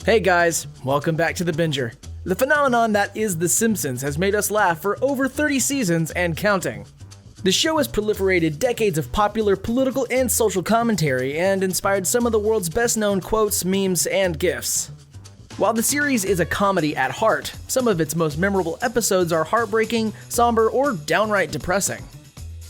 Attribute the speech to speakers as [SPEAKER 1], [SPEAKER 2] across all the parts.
[SPEAKER 1] Hey guys, welcome back to The Binger. The phenomenon that is The Simpsons has made us laugh for over 30 seasons and counting. The show has proliferated decades of popular political and social commentary and inspired some of the world's best-known quotes, memes, and GIFs. While the series is a comedy at heart, some of its most memorable episodes are heartbreaking, somber, or downright depressing.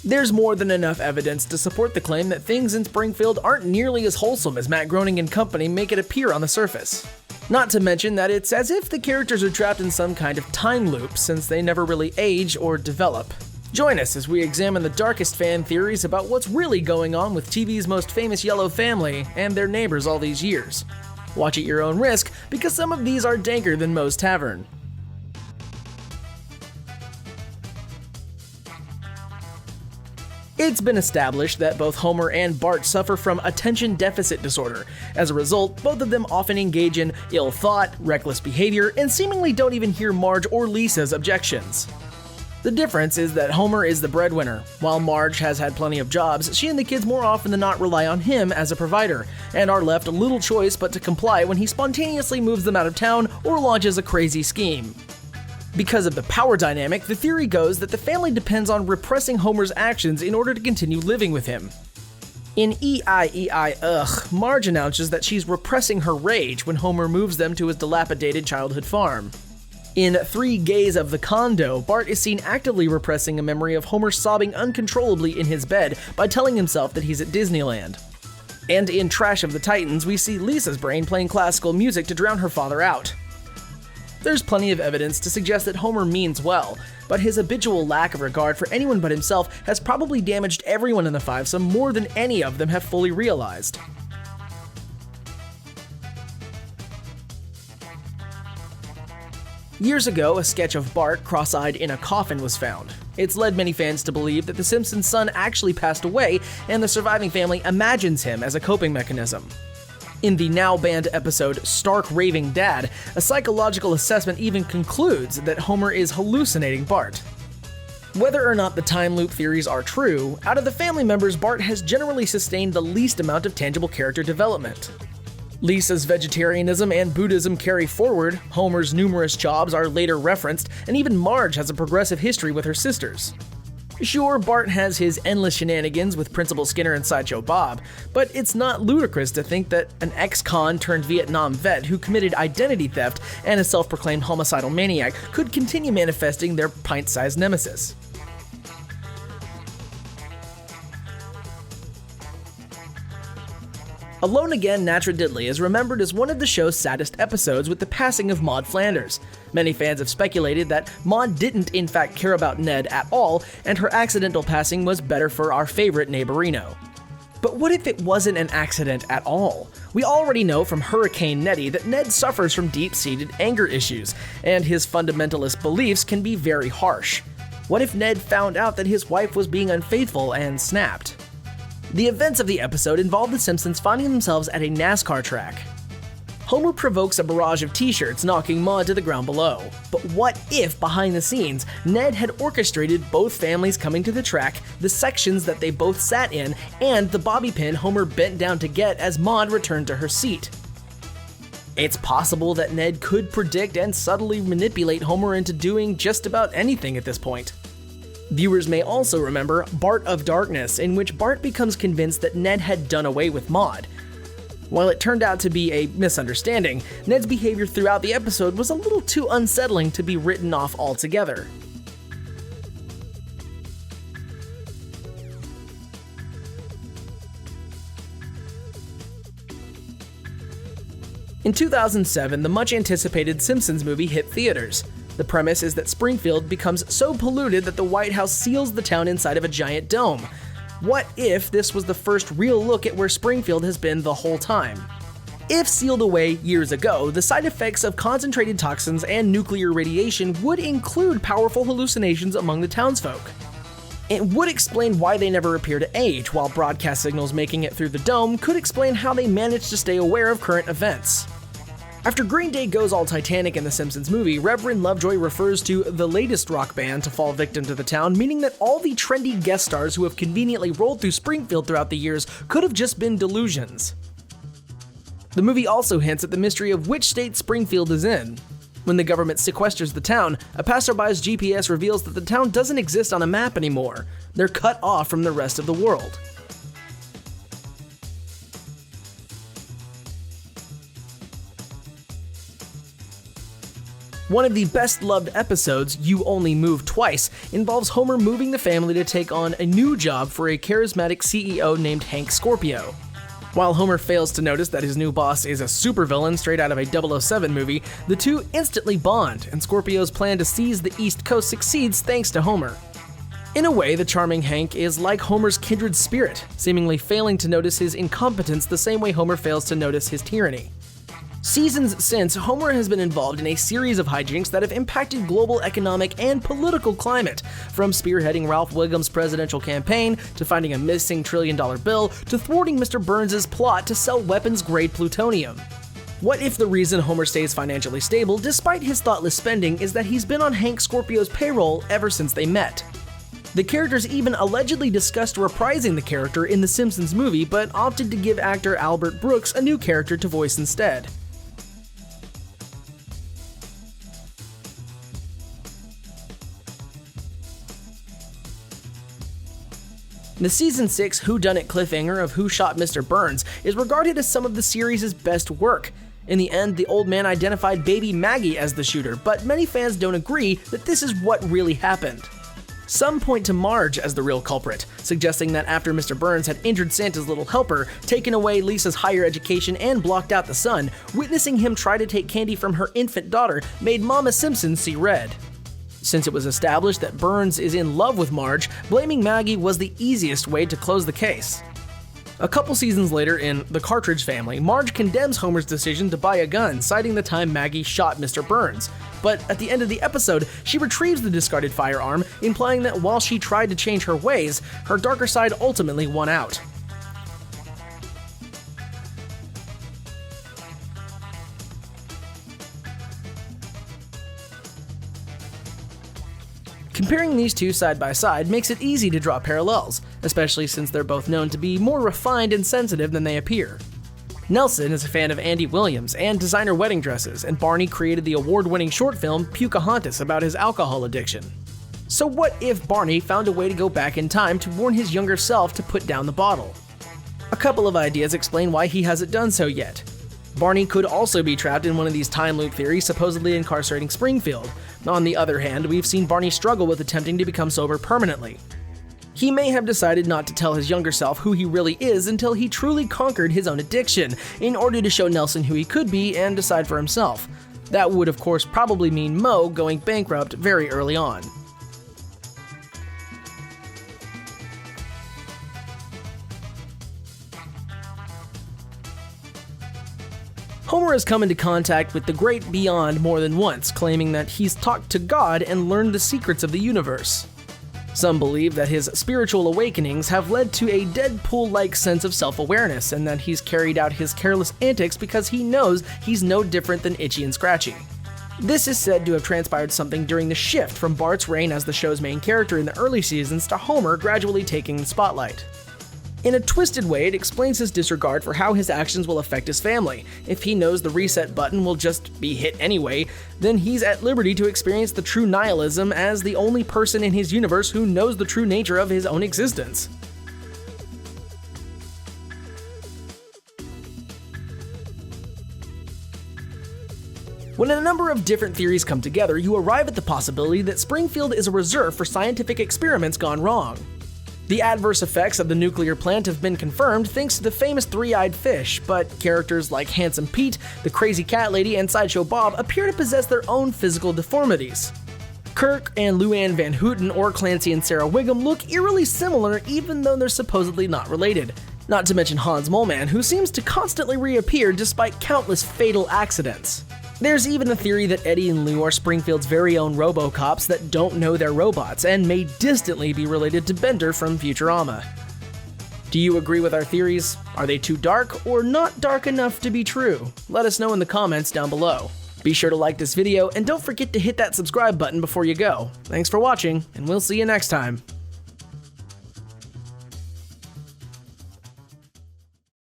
[SPEAKER 1] There's more than enough evidence to support the claim that things in Springfield aren't nearly as wholesome as Matt Groening and company make it appear on the surface. Not to mention that it's as if the characters are trapped in some kind of time loop since they never really age or develop. Join us as we examine the darkest fan theories about what's really going on with TV's most famous yellow family and their neighbors all these years. Watch at your own risk, because some of these are danker than Moe's Tavern. It's been established that both Homer and Bart suffer from attention deficit disorder. As a result, both of them often engage in ill thought, reckless behavior, and seemingly don't even hear Marge or Lisa's objections. The difference is that Homer is the breadwinner. While Marge has had plenty of jobs, she and the kids more often than not rely on him as a provider, and are left little choice but to comply when he spontaneously moves them out of town or launches a crazy scheme. Because of the power dynamic, the theory goes that the family depends on repressing Homer's actions in order to continue living with him. In E-I-E-I Ugh, Marge announces that she's repressing her rage when Homer moves them to his dilapidated childhood farm. In 3 Gays of the Condo, Bart is seen actively repressing a memory of Homer sobbing uncontrollably in his bed by telling himself that he's at Disneyland. And in Trash of the Titans, we see Lisa's brain playing classical music to drown her father out. There's plenty of evidence to suggest that Homer means well, but his habitual lack of regard for anyone but himself has probably damaged everyone in the fivesome more than any of them have fully realized. Years ago, a sketch of Bart cross-eyed in a coffin was found. It's led many fans to believe that the Simpsons' son actually passed away, and the surviving family imagines him as a coping mechanism. In the now-banned episode Stark Raving Dad, a psychological assessment even concludes that Homer is hallucinating Bart. Whether or not the time loop theories are true, out of the family members, Bart has generally sustained the least amount of tangible character development. Lisa's vegetarianism and Buddhism carry forward, Homer's numerous jobs are later referenced, and even Marge has a progressive history with her sisters. Sure, Bart has his endless shenanigans with Principal Skinner and Sideshow Bob, but it's not ludicrous to think that an ex-con turned Vietnam vet who committed identity theft and a self-proclaimed homicidal maniac could continue manifesting their pint-sized nemesis. Alone Again Natra Diddley is remembered as one of the show's saddest episodes with the passing of Maude Flanders. Many fans have speculated that Maude didn't in fact care about Ned at all, and her accidental passing was better for our favorite neighborino. But what if it wasn't an accident at all? We already know from Hurricane Nettie that Ned suffers from deep-seated anger issues, and his fundamentalist beliefs can be very harsh. What if Ned found out that his wife was being unfaithful and snapped? The events of the episode involve the Simpsons finding themselves at a NASCAR track. Homer provokes a barrage of t-shirts, knocking Maude to the ground below. But what if, behind the scenes, Ned had orchestrated both families coming to the track, the sections that they both sat in, and the bobby pin Homer bent down to get as Maude returned to her seat? It's possible that Ned could predict and subtly manipulate Homer into doing just about anything at this point. Viewers may also remember Bart of Darkness, in which Bart becomes convinced that Ned had done away with Maude. While it turned out to be a misunderstanding, Ned's behavior throughout the episode was a little too unsettling to be written off altogether. In 2007, the much-anticipated Simpsons movie hit theaters. The premise is that Springfield becomes so polluted that the White House seals the town inside of a giant dome. What if this was the first real look at where Springfield has been the whole time? If sealed away years ago, the side effects of concentrated toxins and nuclear radiation would include powerful hallucinations among the townsfolk. It would explain why they never appear to age, while broadcast signals making it through the dome could explain how they managed to stay aware of current events. After Green Day goes all Titanic in the Simpsons movie, Reverend Lovejoy refers to the latest rock band to fall victim to the town, meaning that all the trendy guest stars who have conveniently rolled through Springfield throughout the years could have just been delusions. The movie also hints at the mystery of which state Springfield is in. When the government sequesters the town, a passerby's GPS reveals that the town doesn't exist on a map anymore. They're cut off from the rest of the world. One of the best-loved episodes, You Only Move Twice, involves Homer moving the family to take on a new job for a charismatic CEO named Hank Scorpio. While Homer fails to notice that his new boss is a supervillain straight out of a 007 movie, the two instantly bond, and Scorpio's plan to seize the East Coast succeeds thanks to Homer. In a way, the charming Hank is like Homer's kindred spirit, seemingly failing to notice his incompetence the same way Homer fails to notice his tyranny. Seasons since, Homer has been involved in a series of hijinks that have impacted global economic and political climate, from spearheading Ralph Wiggum's presidential campaign, to finding a missing $1 trillion bill, to thwarting Mr. Burns' plot to sell weapons-grade plutonium. What if the reason Homer stays financially stable despite his thoughtless spending is that he's been on Hank Scorpio's payroll ever since they met? The characters even allegedly discussed reprising the character in the Simpsons movie, but opted to give actor Albert Brooks a new character to voice instead. The Season 6 whodunit cliffhanger of Who Shot Mr. Burns is regarded as some of the series' best work. In the end, the old man identified baby Maggie as the shooter, but many fans don't agree that this is what really happened. Some point to Marge as the real culprit, suggesting that after Mr. Burns had injured Santa's little helper, taken away Lisa's higher education, and blocked out the sun, witnessing him try to take candy from her infant daughter made Mama Simpson see red. Since it was established that Burns is in love with Marge, blaming Maggie was the easiest way to close the case. A couple seasons later in The Cartridge Family, Marge condemns Homer's decision to buy a gun, citing the time Maggie shot Mr. Burns. But at the end of the episode, she retrieves the discarded firearm, implying that while she tried to change her ways, her darker side ultimately won out. Comparing these two side by side makes it easy to draw parallels, especially since they're both known to be more refined and sensitive than they appear. Nelson is a fan of Andy Williams and designer wedding dresses, and Barney created the award-winning short film Pocahontas about his alcohol addiction. So what if Barney found a way to go back in time to warn his younger self to put down the bottle? A couple of ideas explain why he hasn't done so yet. Barney could also be trapped in one of these time loop theories supposedly incarcerating Springfield. On the other hand, we've seen Barney struggle with attempting to become sober permanently. He may have decided not to tell his younger self who he really is until he truly conquered his own addiction, in order to show Nelson who he could be and decide for himself. That would of course probably mean Moe going bankrupt very early on. Homer has come into contact with the great beyond more than once, claiming that he's talked to God and learned the secrets of the universe. Some believe that his spiritual awakenings have led to a Deadpool-like sense of self-awareness, and that he's carried out his careless antics because he knows he's no different than Itchy and Scratchy. This is said to have transpired something during the shift from Bart's reign as the show's main character in the early seasons to Homer gradually taking the spotlight. In a twisted way, it explains his disregard for how his actions will affect his family. If he knows the reset button will just be hit anyway, then he's at liberty to experience the true nihilism as the only person in his universe who knows the true nature of his own existence. When a number of different theories come together, you arrive at the possibility that Springfield is a reserve for scientific experiments gone wrong. The adverse effects of the nuclear plant have been confirmed thanks to the famous three-eyed fish, but characters like Handsome Pete, the Crazy Cat Lady, and Sideshow Bob appear to possess their own physical deformities. Kirk and Luann Van Houten or Clancy and Sarah Wiggum look eerily similar even though they're supposedly not related. Not to mention Hans Moleman, who seems to constantly reappear despite countless fatal accidents. There's even a theory that Eddie and Lou are Springfield's very own RoboCops that don't know they're robots and may distantly be related to Bender from Futurama. Do you agree with our theories? Are they too dark or not dark enough to be true? Let us know in the comments down below. Be sure to like this video and don't forget to hit that subscribe button before you go. Thanks for watching, and we'll see you next time.